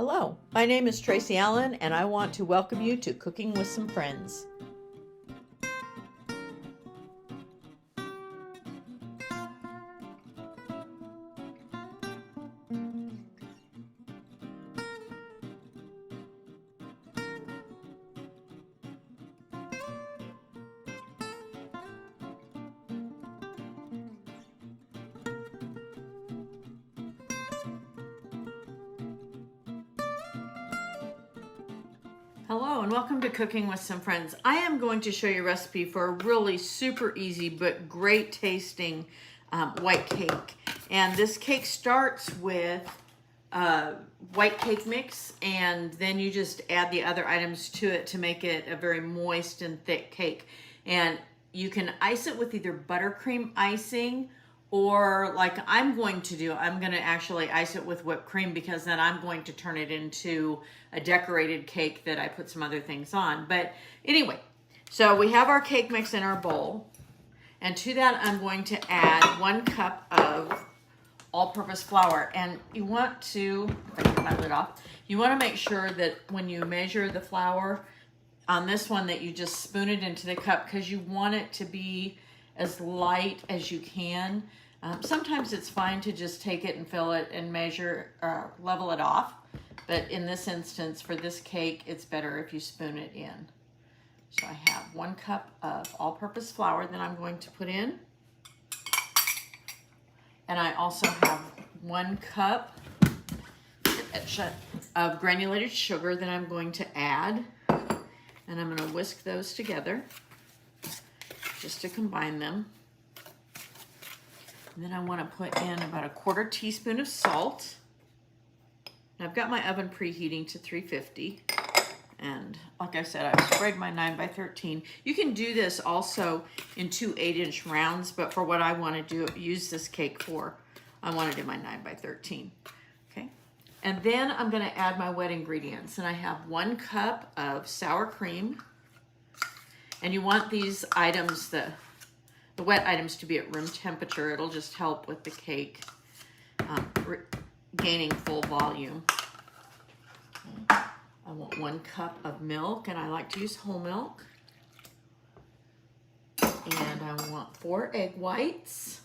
Hello, my name is Tracy Allen, and I want to welcome you to Cooking with Some Friends. Hello and welcome to Cooking with Some Friends. I am going to show you a recipe for a really super easy but great tasting white cake. And this cake starts with white cake mix, and then you just add the other items to it to make it a very moist and thick cake. And you can ice it with either buttercream icing, or like I'm going to do, I'm going to actually ice it with whipped cream, because then I'm going to turn it into a decorated cake that I put some other things on. But anyway, so we have our cake mix in our bowl, and to that I'm going to add 1 cup of all-purpose flour. And you want to, if I get my lid off, you want to make sure that when you measure the flour on this one that you just spoon it into the cup, because you want it to be as light as you can. Sometimes it's fine to just take it and fill it and measure, level it off. But in this instance, for this cake, it's better if you spoon it in. So I have 1 cup of all-purpose flour that I'm going to put in. And I also have 1 cup of granulated sugar that I'm going to add. And I'm going to whisk those together just to combine them. And then I want to put in about 1/4 teaspoon of salt. And I've got my oven preheating to 350. And like I said, I've sprayed my 9x13. You can do this also in 2 8-inch rounds, but for what I want to use this cake for, I want to do my 9x13. Okay. And then I'm going to add my wet ingredients. And I have 1 cup of sour cream. And you want these items, the wet items, to be at room temperature. It'll just help with the cake gaining full volume. Okay. I want 1 cup of milk, and I like to use whole milk. And I want 4 egg whites.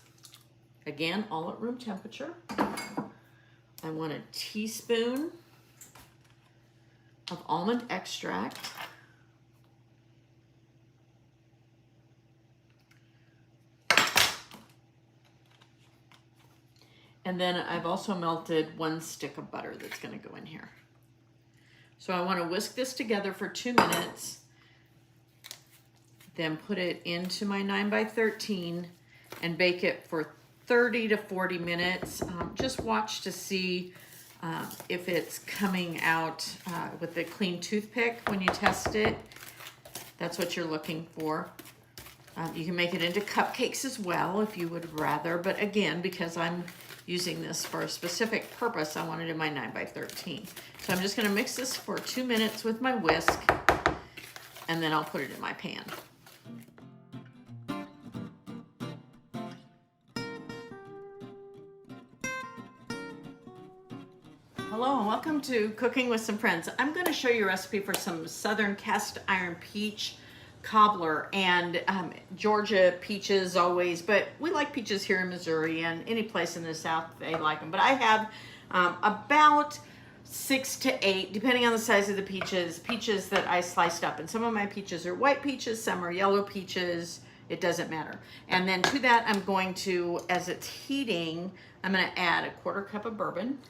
Again, all at room temperature. I want 1 teaspoon of almond extract. And then I've also melted 1 stick of butter that's going to go in here. So I want to whisk this together for 2 minutes, then put it into my 9x13 and bake it for 30 to 40 minutes. Just watch to see if it's coming out with a clean toothpick when you test it. That's what you're looking for. You can make it into cupcakes as well if you would rather, but again, because I'm using this for a specific purpose, I want it in my 9x13. So I'm just going to mix this for 2 minutes with my whisk, and then I'll put it in my pan. Hello and welcome to Cooking with Some Friends. I'm going to show you a recipe for some Southern cast iron peach cobbler, and Georgia peaches always, but we like peaches here in Missouri, and any place in the South they like them. But I have about 6 to 8, depending on the size of the peaches that I sliced up. And some of my peaches are white peaches, some are yellow peaches. It doesn't matter. And then to that, I'm going to, as it's heating, I'm going to add 1/4 cup of bourbon.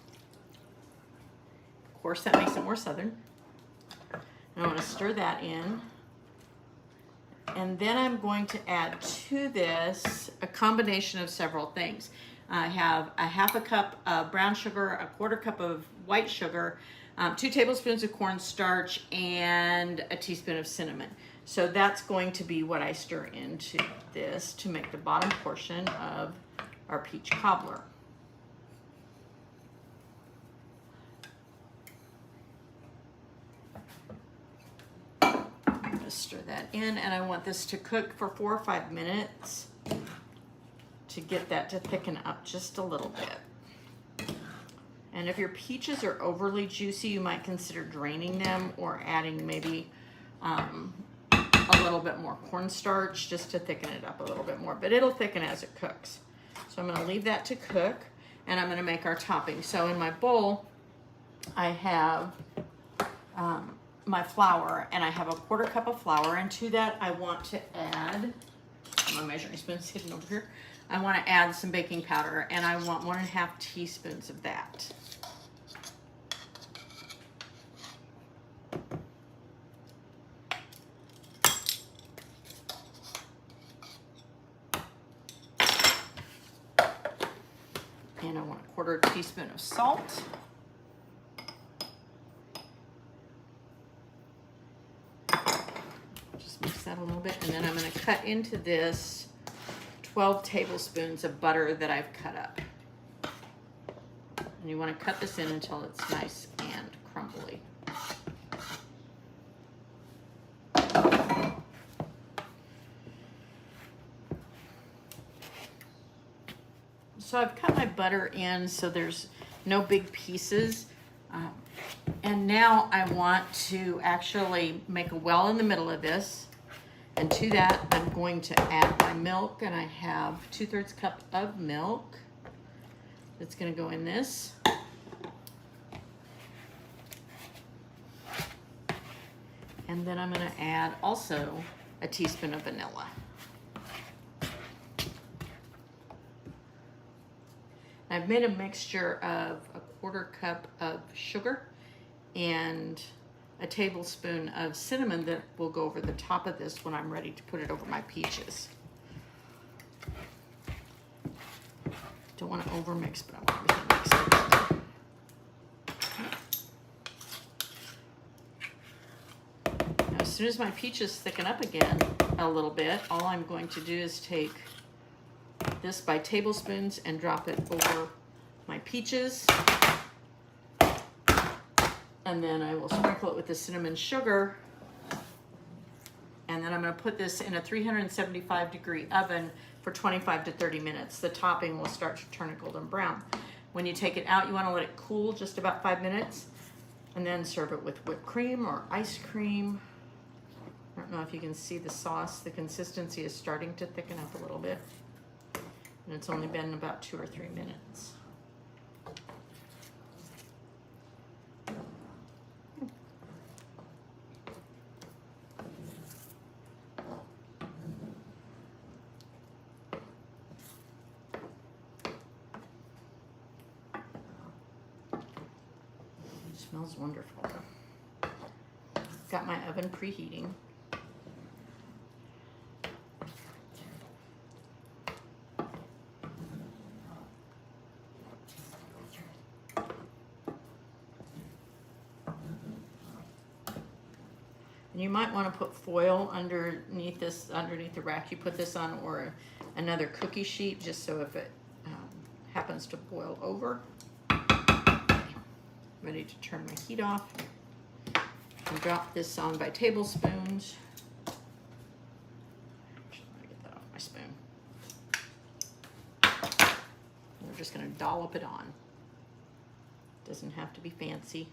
Of course, that makes it more Southern. And I want to stir that in. And then I'm going to add to this a combination of several things. I have 1/2 cup of brown sugar, 1/4 cup of white sugar, 2 tablespoons of cornstarch, and 1 teaspoon of cinnamon. So that's going to be what I stir into this to make the bottom portion of our peach cobbler. Stir that in, and I want this to cook for 4 or 5 minutes to get that to thicken up just a little bit. And if your peaches are overly juicy, you might consider draining them or adding maybe a little bit more cornstarch just to thicken it up a little bit more. But it'll thicken as it cooks. So I'm going to leave that to cook, and I'm going to make our topping. So in my bowl, I have my flour, and I have a 1/4 cup of flour, and to that I want to add, my measuring spoon's hidden over here. I want to add some baking powder, and I want 1½ teaspoons of that. And I want 1/4 teaspoon of salt. Just mix that a little bit, and then I'm going to cut into this 12 tablespoons of butter that I've cut up. And you want to cut this in until it's nice and crumbly. So I've cut my butter in so there's no big pieces. And now I want to actually make a well in the middle of this. And to that, I'm going to add my milk, and I have 2/3 cup of milk that's going to go in this. And then I'm going to add also a teaspoon of vanilla. I've made a mixture of a 1/4 cup of sugar and a tablespoon of cinnamon that will go over the top of this when I'm ready to put it over my peaches. Don't want to overmix, but I want everything mixed together. Now, as soon as my peaches thicken up again a little bit, all I'm going to do is take this by tablespoons and drop it over my peaches. And then I will sprinkle it with the cinnamon sugar. And then I'm going to put this in a 375-degree oven for 25 to 30 minutes. The topping will start to turn a golden brown. When you take it out, you want to let it cool just about 5 minutes, and then serve it with whipped cream or ice cream. I don't know if you can see the sauce. The consistency is starting to thicken up a little bit. And it's only been about 2 or 3 minutes. It smells wonderful. Got my oven preheating. And you might want to put foil underneath this, underneath the rack you put this on, or another cookie sheet, just so if it happens to boil over. Ready to turn my heat off and drop this on by tablespoons. Actually, let me get that off my spoon. And we're just going to dollop it on. Doesn't have to be fancy.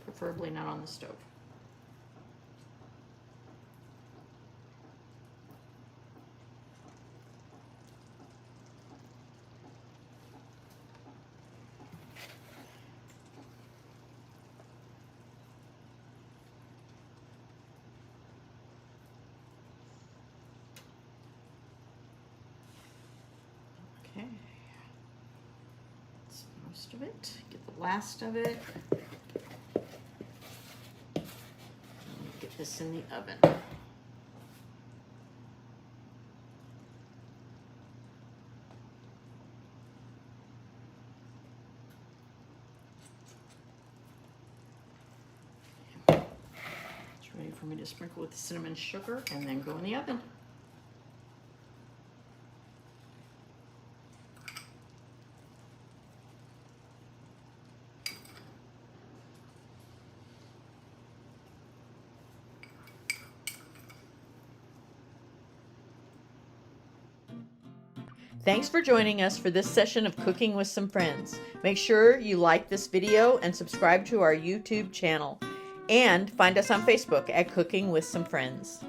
Preferably not on the stove. Okay, that's most of it. Get the last of it. Get this in the oven. It's ready for me to sprinkle with the cinnamon sugar and then go in the oven. Thanks for joining us for this session of Cooking with Some Friends. Make sure you like this video and subscribe to our YouTube channel. And find us on Facebook at Cooking with Some Friends.